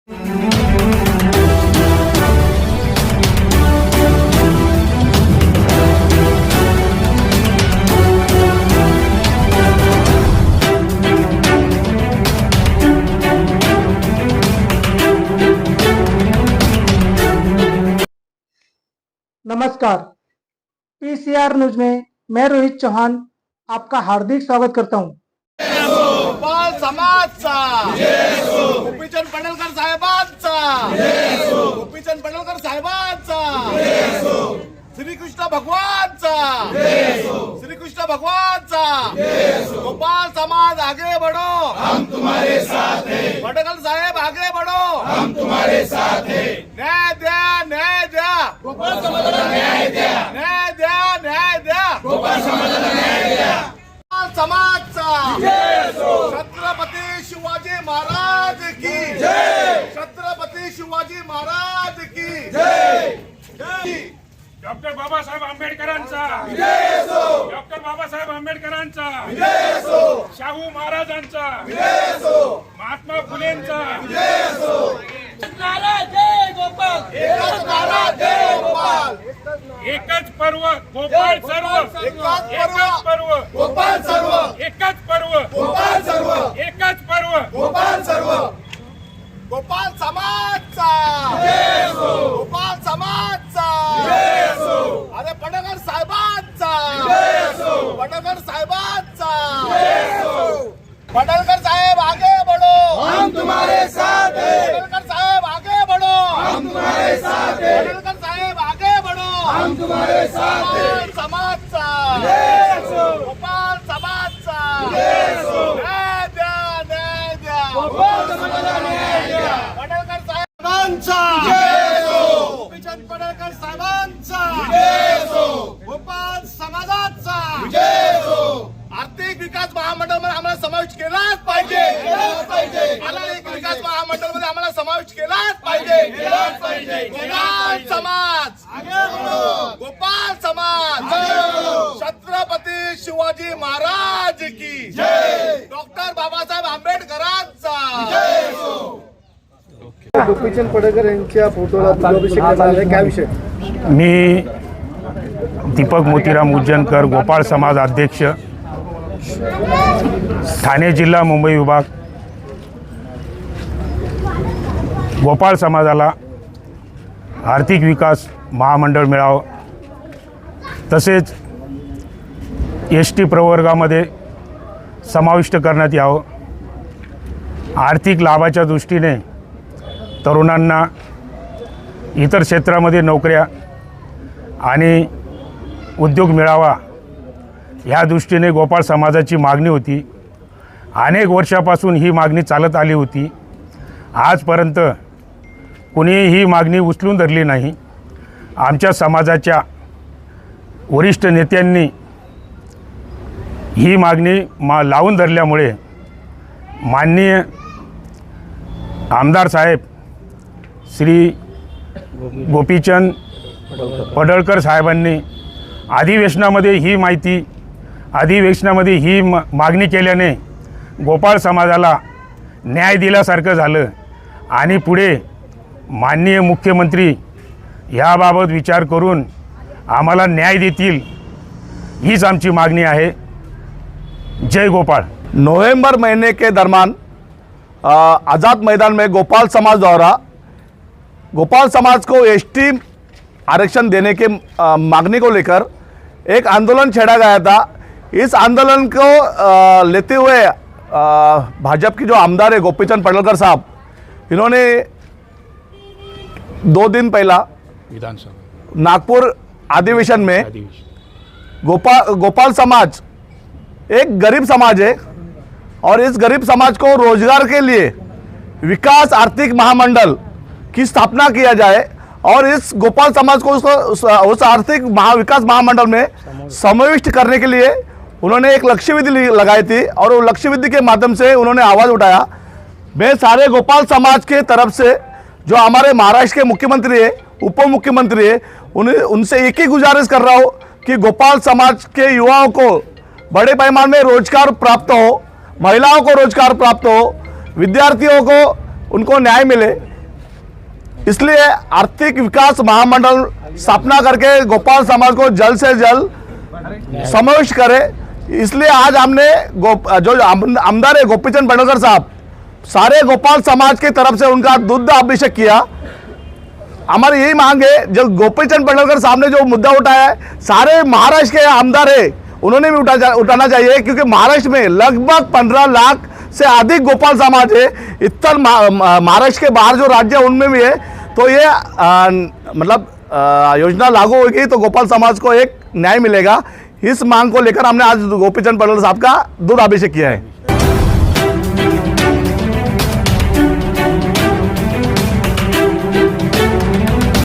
नमस्कार, PCR news में मैं रोहित चौहान आपका हार्दिक स्वागत करता हूं। गोपाल समाजचा गोपीचंद पडळकर साहेबांचा गोपीचंद पडळकर साहेबांचा श्रीकृष्ण भगवानचा श्रीकृष्ण भगवानचा गोपाल समाज आगे बढ़ो, हम तुम्हारे साथ हैं। पडळकर साहेब आगे बढ़ो, हम तुम्हारे साथ हैं। न्याय द्या, न्याय द्या, गोपाल समाजाला न्याय द्या, न्याय द्या, न्याय द्या, गोपाल समाजाला न्याय द्या। समाजचा छत्रपती शिवाजी महाराज की जय, छत्रपती शिवाजी महाराज की जय, जय। डॉक्टर बाबासाहेब आंबेडकरांचा विजय असो, डॉक्टर बाबासाहेब आंबेडकरांचा विजय असो, शाहू महाराजांचा विजय असो, महात्मा फुलेंचा विजय असो। नारा जय गोपाल, एकच नारा जय गोपाल, एकच पर्व गोपाल सर्व, एकच पर्व गोपाल सर्व, एकच पर्व गोपाल सर्व, एकच पर्व गोपाल सर्व। गोपाल समाजचा विजय असो, गोपाल समाजचा विजय असो। अरे पडळकर साहेबांचा विजय असो, पडळकर साहेबांचा विजय असो। पडळकर साहेब आगे बढ़ो, हम तुम्हारे साथ हैं। पडळकर साहेब आगे बढ़ो, हम तुम्हारे साथ हैं। पडळकर साहेब आगे बढ़ो, हम तुम्हारे साथ हैं। समाजचा विजय असो, गोपाल समाजचा विजय असो। न्याय द्या, न्याय द्या, गोपाल समाजाला न्याय द्या। पडळकर साहेबांचा विजय असो, गोपीचंद पडळकर साहेबांचा विजय असो, गोपाल समाजाचा विजय असो। आर्थिक विकास महामंडळामध्ये आम्हाला समावेश केलाच पाहिजे, आर्थिक विकास महामंडळामध्ये आम्हाला समावेश केलाच पाहिजे। गोपाल समाज, गोपाल समाज, छत्रपती शिवाजी महाराज की जय, डॉक्टर बाबासाहेब आंबेडकरांचा जय असो। गोपीचंद पडळकर यांच्या फोटोला दुधाभिषेक करण्यात आलाय, काय विषय? मी दीपक मोतीराम उज्जैनकर, गोपाळ समाज अध्यक्ष, ठाणे जिल्हा, मुंबई विभाग। गोपाळ समाजाला आर्थिक विकास महामंडळ मिळावं, तसेच एसटी प्रवर्गामध्ये समाविष्ट करण्यात यावं। आर्थिक लाभाच्या दृष्टीने तरुणांना इतर क्षेत्रामध्ये नोकऱ्या आणि उद्योग मिळावा ह्या दृष्टीने गोपाळ समाजाची मागणी होती। अनेक वर्षापासून ही मागणी चालत आली होती। आजपर्यंत कुणीही ही मागणी उचलून धरली नाही। आमच्या समाजाच्या वरिष्ठ नेत्यांनी ही मागणी लावून धरल्यामुळे माननीय आमदार साहेब श्री गोपीचंद पडळकर साहेबांनी अधिवेशनामध्ये ही मागणी केल्याने गोपाळ समाजाला न्याय दिल्यासारखं झालं आणि पुढे माननीय मुख्यमंत्री याबाबत विचार करून आम्हाला न्याय देतील, हीच आमची मागणी आहे। जय गोपाळ। नवंबर महीने के दरमियान आज़ाद मैदान में गोपाल समाज द्वारा गोपाल समाज को एसटी आरक्षण देने के मांगने को लेकर एक आंदोलन छेड़ा गया था। इस आंदोलन को लेते हुए भाजपा की जो आमदार है गोपीचंद पडळकर साहब, इन्होंने 2 दिन पहला विधानसभा नागपुर अधिवेशन में गोपाल समाज एक गरीब समाज है और इस गरीब समाज को रोजगार के लिए विकास आर्थिक महामंडल की स्थापना किया जाए और इस गोपाल समाज को उस आर्थिक विकास महामंडल में समाविष्ट करने के लिए उन्होंने एक लक्ष्य विधि लगाई थी और वो लक्ष्य विधि के माध्यम से उन्होंने आवाज़ उठाया। मैं सारे गोपाल समाज के तरफ से जो हमारे महाराष्ट्र के मुख्यमंत्री है, उप मुख्यमंत्री है, उनसे एक ही गुजारिश कर रहा हूँ कि गोपाल समाज के युवाओं को बड़े पैमाने में रोजगार प्राप्त हो, महिलाओं को रोजगार प्राप्त हो, विद्यार्थियों को उनको न्याय मिले, इसलिए आर्थिक विकास महामंडल स्थापना करके गोपाल समाज को जल्द से जल्द समावेश करे। इसलिए आज हमने जो आमदार है गोपीचंद पडळकर साहब, सारे गोपाल समाज की तरफ से उनका दुग्ध अभिषेक किया। हमारी यही मांग है, जो गोपीचंद पडळकर साहब ने जो मुद्दा उठाया है, सारे महाराष्ट्र के आमदार है उन्होंने भी उठाना चाहिए, क्योंकि महाराष्ट्र में लगभग 15 लाख से अधिक गोपाल समाज है। इतर महाराष्ट्र के बाहर जो राज्य है उनमें भी है। तो ये मतलब योजना लागू होगी तो गोपाल समाज को एक न्याय मिलेगा। इस मांग को लेकर हमने आज गोपीचंद पडळकर साहब का दूध अभिषेक किया है।